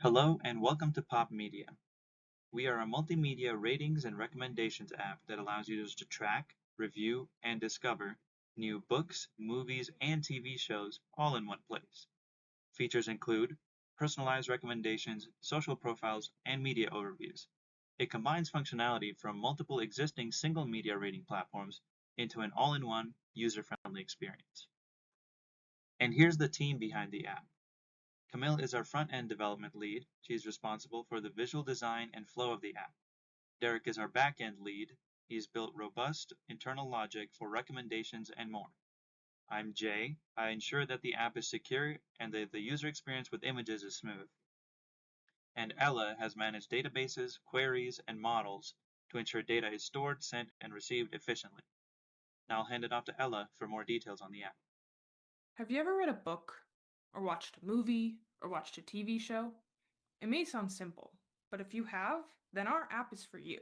Hello and welcome to PopMedia. We are a multimedia ratings and recommendations app that allows users to track, review, and discover new books, movies, and TV shows all in one place. Features include personalized recommendations, social profiles, and media overviews. It combines functionality from multiple existing single media rating platforms into an all-in-one, user-friendly experience. And here's the team behind the app. Camille is our front-end development lead. She's responsible for the visual design and flow of the app. Derek is our back-end lead. He's built robust internal logic for recommendations and more. I'm Jay. I ensure that the app is secure and that the user experience with images is smooth. And Ella has managed databases, queries, and models to ensure data is stored, sent, and received efficiently. Now I'll hand it off to Ella for more details on the app. Have you ever read a book, or watched a movie, or watched a TV show? It may sound simple, but if you have, then our app is for you.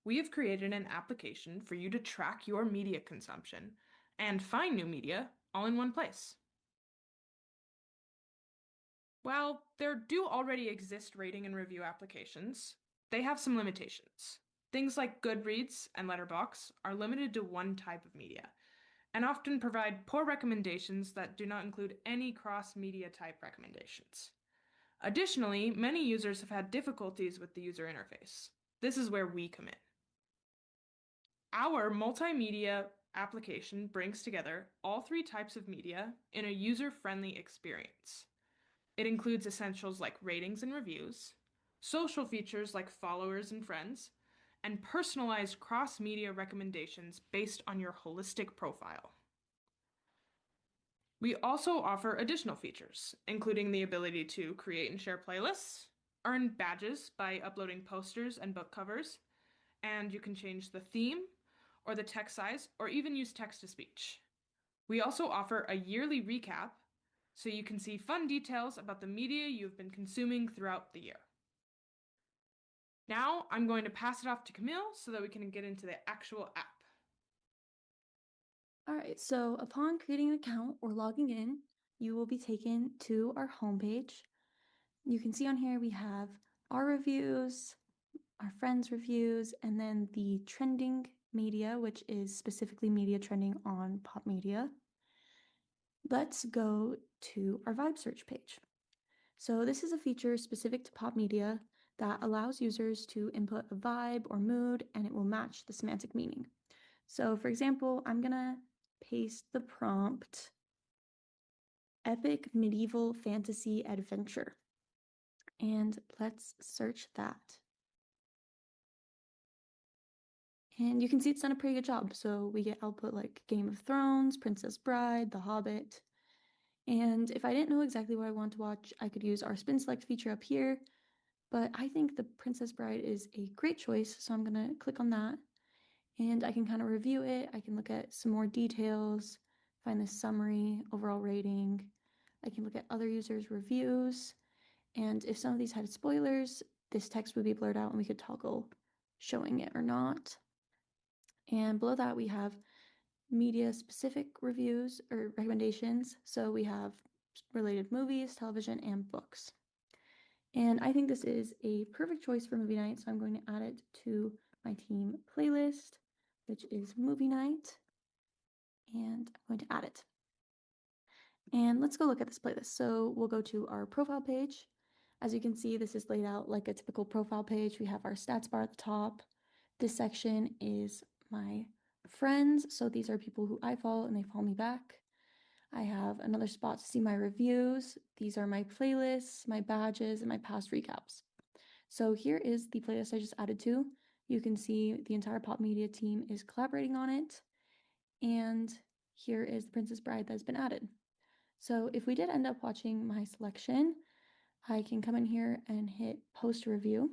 We have created an application for you to track your media consumption and find new media all in one place. While there do already exist rating and review applications, they have some limitations. Things like Goodreads and Letterboxd are limited to one type of media, and often provide poor recommendations that do not include any cross-media type recommendations. Additionally, many users have had difficulties with the user interface. This is where we come in. Our multimedia application brings together all three types of media in a user-friendly experience. It includes essentials like ratings and reviews, social features like followers and friends, and personalized cross-media recommendations based on your holistic profile. We also offer additional features, including the ability to create and share playlists, earn badges by uploading posters and book covers, and you can change the theme or the text size or even use text-to-speech. We also offer a yearly recap so you can see fun details about the media you've been consuming throughout the year. Now I'm going to pass it off to Camille so that we can get into the actual app. All right, so upon creating an account or logging in, you will be taken to our homepage. You can see on here we have our reviews, our friends' reviews, and then the trending media, which is specifically media trending on PopMedia. Let's go to our vibe search page. So this is a feature specific to PopMedia that allows users to input a vibe or mood, and it will match the semantic meaning. So for example, I'm gonna paste the prompt, epic medieval fantasy adventure, and let's search that. And you can see it's done a pretty good job. So we get output like Game of Thrones, Princess Bride, The Hobbit. And if I didn't know exactly what I want to watch, I could use our spin select feature up here. But I think The Princess Bride is a great choice, so I'm gonna click on that. And I can kind of review it. I can look at some more details, find the summary, overall rating. I can look at other users' reviews. And if some of these had spoilers, this text would be blurred out and we could toggle showing it or not. And below that, we have media specific reviews or recommendations. So we have related movies, television, and books. And I think this is a perfect choice for movie night. So I'm going to add it to my team playlist, which is movie night. And I'm going to add it. And let's go look at this playlist. So we'll go to our profile page. As you can see, this is laid out like a typical profile page. We have our stats bar at the top. This section is my friends. So these are people who I follow and they follow me back. I have another spot to see my reviews. These are my playlists, my badges, and my past recaps. So here is the playlist I just added to. You can see the entire PopMedia team is collaborating on it. And here is the Princess Bride that's been added. So if we did end up watching my selection, I can come in here and hit post review,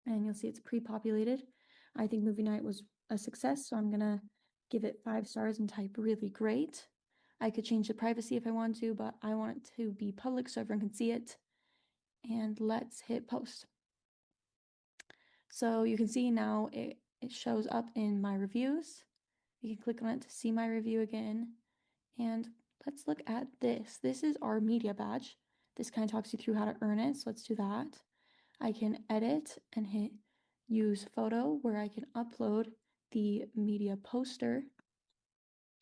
and you'll see it's pre-populated. I think movie night was a success, so I'm gonna give it 5 stars and type really great. I could change the privacy if I want to, but I want it to be public so everyone can see it. And let's hit post. So you can see now it shows up in my reviews. You can click on it to see my review again. And let's look at this. This is our media badge. This kind of talks you through how to earn it, so let's do that. I can edit and hit use photo where I can upload the media poster,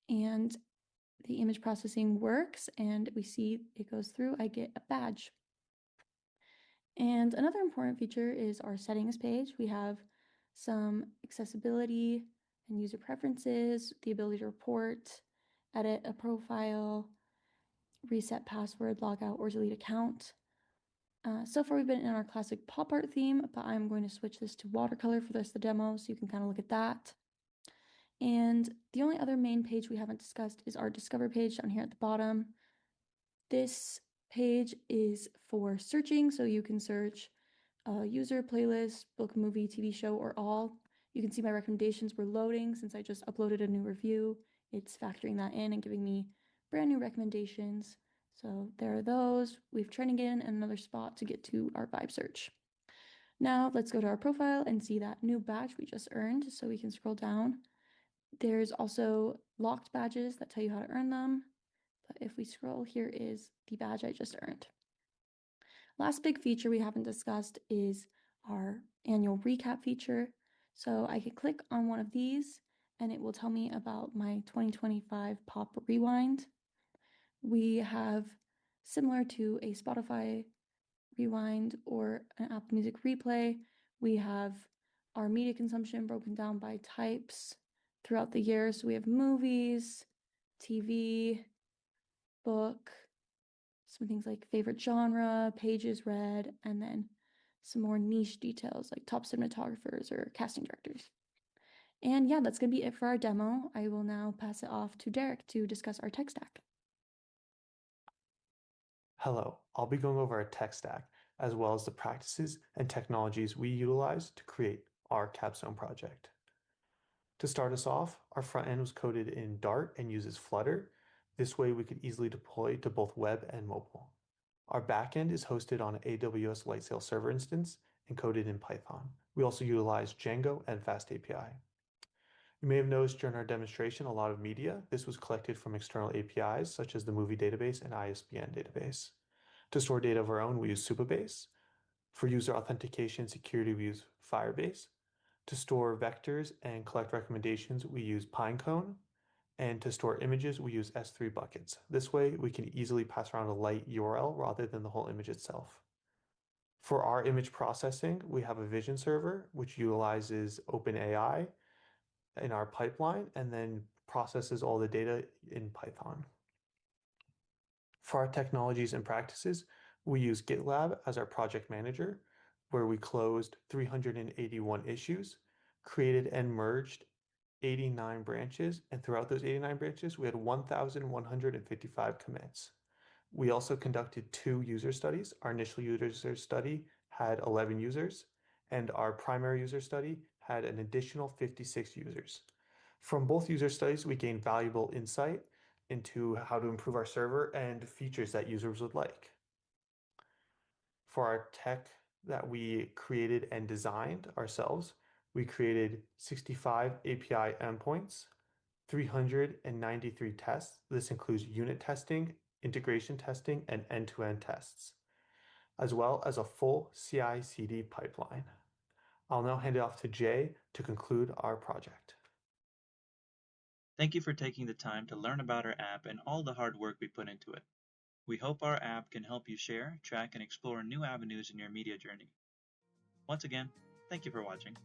and the image processing works and we see it goes through. I get a badge. And another important feature is our settings page. We have some accessibility and user preferences, the ability to report, edit a profile, reset password, log out, or delete account. So far we've been in our classic pop art theme, but I'm going to switch this to watercolor for the rest of the demo so you can kind of look at that. And the only other main page we haven't discussed is our Discover page down here at the bottom. This page is for searching, so you can search user, playlist, book, movie, TV show, or all. You can see my recommendations were loading since I just uploaded a new review. It's factoring that in and giving me brand new recommendations. So there are those. We've trending in and another spot to get to our vibe search. Now let's go to our profile and see that new badge we just earned. So we can scroll down. There's also locked badges that tell you how to earn them. But if we scroll, here is the badge I just earned. Last big feature we haven't discussed is our annual recap feature. So I could click on one of these and it will tell me about my 2025 Pop Rewind. We have, similar to a Spotify Rewind or an Apple Music Replay, we have our media consumption broken down by types throughout the year. So we have movies, TV, book, some things like favorite genre, pages read, and then some more niche details like top cinematographers or casting directors. And yeah, that's going to be it for our demo. I will now pass it off to Derek to discuss our tech stack. Hello, I'll be going over our tech stack, as well as the practices and technologies we utilize to create our capstone project. To start us off, our front end was coded in Dart and uses Flutter. This way we could easily deploy to both web and mobile. Our backend is hosted on an AWS Lightsail server instance and coded in Python. We also utilize Django and FastAPI. You may have noticed during our demonstration a lot of media. This was collected from external APIs such as the movie database and ISBN database. To store data of our own, we use Supabase. For user authentication and security, we use Firebase. To store vectors and collect recommendations, we use Pinecone. And to store images, we use S3 buckets. This way, we can easily pass around a light URL rather than the whole image itself. For our image processing, we have a vision server, which utilizes OpenAI in our pipeline and then processes all the data in Python. For our technologies and practices, we use GitLab as our project manager, where we closed 381 issues, created and merged 89 branches, and throughout those 89 branches, we had 1,155 commits. We also conducted 2 user studies. Our initial user study had 11 users, and our primary user study had an additional 56 users. From both user studies, we gained valuable insight into how to improve our server and features that users would like. For our tech that we created and designed ourselves, we created 65 API endpoints, 393 tests. This includes unit testing, integration testing, and end-to-end tests, as well as a full CI/CD pipeline. I'll now hand it off to Jay to conclude our project. Thank you for taking the time to learn about our app and all the hard work we put into it. We hope our app can help you share, track, and explore new avenues in your media journey. Once again, thank you for watching.